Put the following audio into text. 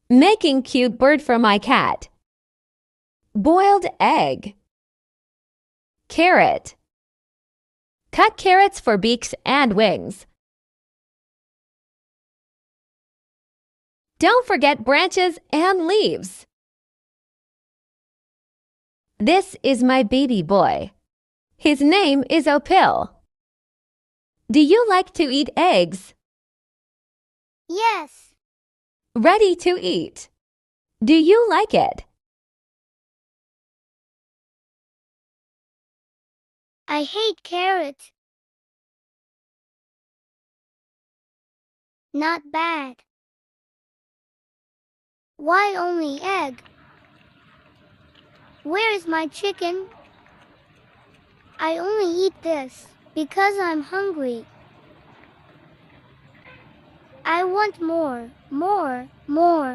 Making cute bird for my cat. Boiled egg. Carrot. Cut carrots for beaks and wings. Don't forget branches and leaves. This is my baby boy. His name is Opil. Do you like to eat eggs? Yes. Ready to eat. Do you like it? I hate carrots. Not bad. Why only egg? Where is my chicken? I only eat this because I'm hungry. I want more, more, more.